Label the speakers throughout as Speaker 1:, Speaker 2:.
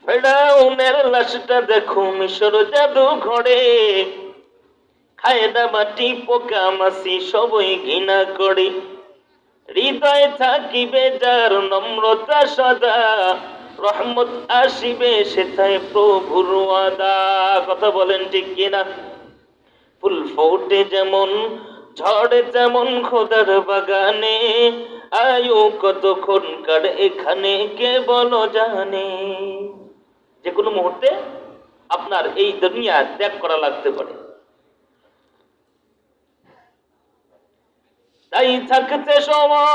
Speaker 1: ফেরাউনের লাশটা দেখো মিশর জাদু ঘরে, খায়দা মাটি পোকা মাছি সবই ঘৃণা করে। হৃদয় থাকিবে যার নম্রতা সদা, রহমত আসিবে সেথায় প্রভুর ওয়াদা। কথা বলেন ঠিক কিনা? ফুল ফোটে যেমন, ঝড়ে তেমন খোদার বাগানে, আয়ু কতক্ষণ কার এখানে কে বলো জানে। যে কোনো মুহূর্তে আপনার এই দুনিয়া ত্যাগ করা লাগতে পারে। তাই থাকতে সময়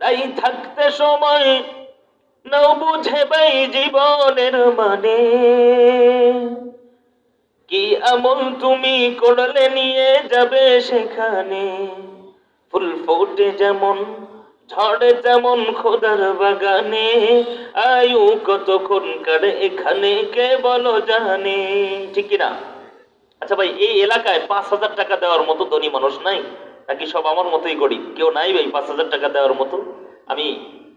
Speaker 1: তাই থাকতে সময় নাও বুঝে ভাই জীবনের মানে, কি আমল তুমি করলে নিয়ে যাবে সেখানে। ফুল ফোটে যেমন, ঝড়ে তেমন খোদার বাগানে, আয়ু কতক্ষণ কার এখানে কে বলো জানে। ঠিক কিনা? আচ্ছা ভাই, এই এলাকায় 5,000 টাকা দেওয়ার মতো ধনী মানুষ নাই নাকি সব আমার মতোই গরিব? কেউ নাই ভাই 5,000 টাকা দেওয়ার মতো। আমি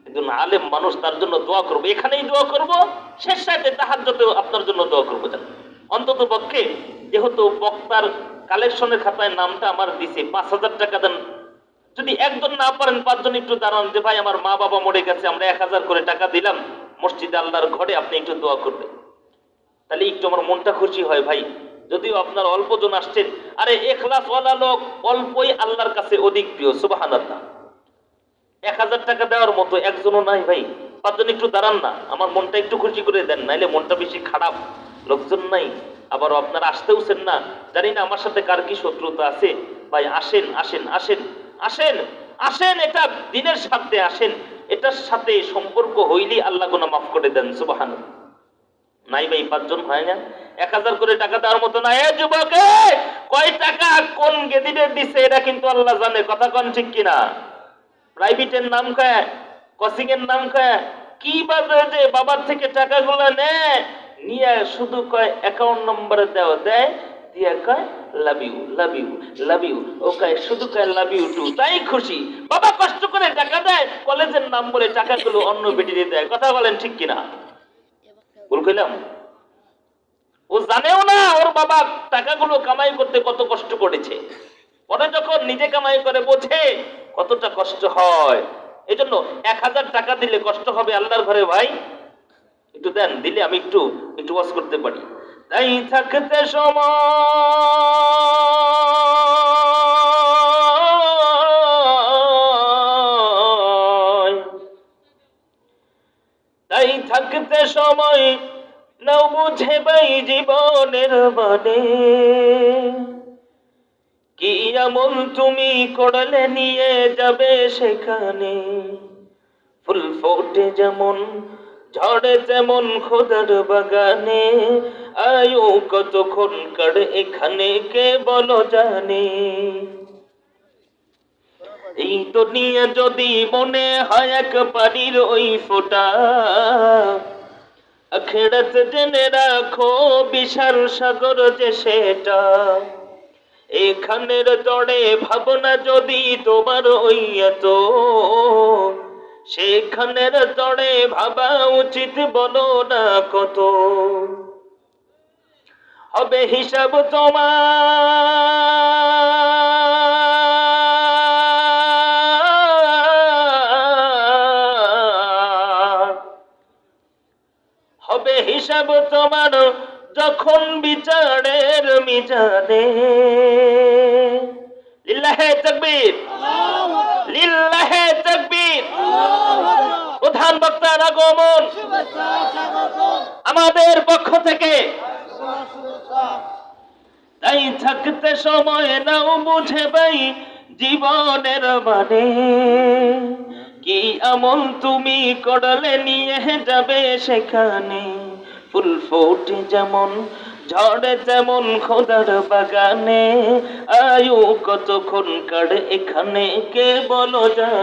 Speaker 1: একজন আলেম মানুষ, তার জন্য দোয়া করবো, এখানেই দোয়া করবো, শেষ সাথে তাহাজ্জুদেও আপনার জন্য দোয়া করবো। জান অন্তত পক্ষে যেহেতু বক্তার কালেকশনের খাতায় নামটা আমার দিছে, 5,000 টাকা দেন। যদি একজন না পারেন 5 জন একটু দাঁড়ান, যে ভাই আমার মা বাবা মরে গেছে, আমরা 1,000 করে টাকা দিলাম মসজিদে আল্লাহর ঘরে, আপনি একটু দোয়া করবেন, তাহলে একটু আমার মনটা খুশি হয় ভাই। যদিও আপনার অল্প জন আসছেন, আরে ইখলাসওয়ালা লোক অল্পই আল্লাহর কাছে অধিক প্রিয়। সুবহানাল্লাহ। 1,000 টাকা দেওয়ার মতো একজনও নাই ভাই। 5 জন একটু দাঁড়ান না, আমার মনটা একটু খুশি করে দেন, নাইলে মনটা বেশি খারাপ। লোকজন নাই, আবার আপনারা আসতেওছেন না, জানি না আমার সাথে কার কি শত্রুতা আছে। ভাই আসেন আসেন আসেন আসেন আসেন, এটা দিনের স্বার্থে আসেন, এটার সাথে সম্পর্ক হইলেই আল্লাহ গুনাহ মাফ করে দেন। সুবহানাল্লাহ। নাই ভাই, 5 জন হয় না, 1,000 করে টাকা দেওয়ার মতো না। এ যুবক, কয় টাকা কোন গেদিতে দিছে এটা কিন্তু আল্লাহ জানে। কথা কোন ঠিক কিনা? প্রাইভেটের নাম কয়, কোচিং এর নাম কয়, কিভাবে যে বাবার থেকে টাকাগুলো নেয়, নিয়ে শুধু কয় অ্যাকাউন্ট নম্বরে দেও, দেয় দিয়ে কয় love you love you love you, ও কয় শুধু কয় লাভ ইউ টু, তাই খুশি। বাবা কষ্ট করে টাকা দেয়, কলেজের নাম বলে টাকাগুলো অন্য বেটিতে দেয়। কথা বলেন ঠিক কিনা? ভুল কইলাম? ও জানেও না ওর বাবা টাকাগুলো কামাই করতে কত কষ্ট করেছে। পরে যখন নিজে কামাই করে বোঝে কতটা কষ্ট হয়। এই জন্য 1,000 টাকা দিলে কষ্ট হবে আল্লাহর ঘরে ভাই, একটু দেন, দিলে আমি একটু একটু ওয়াজ করতে পারি। তাই থাকতে সময় তাই থাকতে সময় নাও বুঝে ভাই জীবনের মানে, কি আমল তুমি করলে নিয়ে যাবে সেখানে। ফুল ফোটে যেমন, ঝড়ে তেমন খোদার বাগানে, আয়ু কতক্ষণ কার এখানে কে বলো জানে। এই দুনিয়া যদি মনে হয় এক পানির ওই ফোঁটা, আখিরাত জেনে রাখো বিশাল সাগর যে সেটা। এখানের তরে ভাবনা যদি তোমার ওই এত, সেখানের তরে ভাবা উচিত বলো না কত। হবে হিসাব তোমার, হবে হিসাব তোমার যখন বিচারের মিজানে। লিল্লাহে তাকবীর, লিল্লাহে তাকবীর। প্রধান বক্তার আগমন আমাদের পক্ষ থেকে। তাই থাকতে সময় নাও বুঝে ভাই জীবনের মানে, কি আমল তুমি করলে নিয়ে যাবে সেখানে। ফুল ফোটে যেমন, ঝড়ে তেমন খোদার বাগানে, আয়ু কতক্ষণ কার এখানে কে বলো জানে।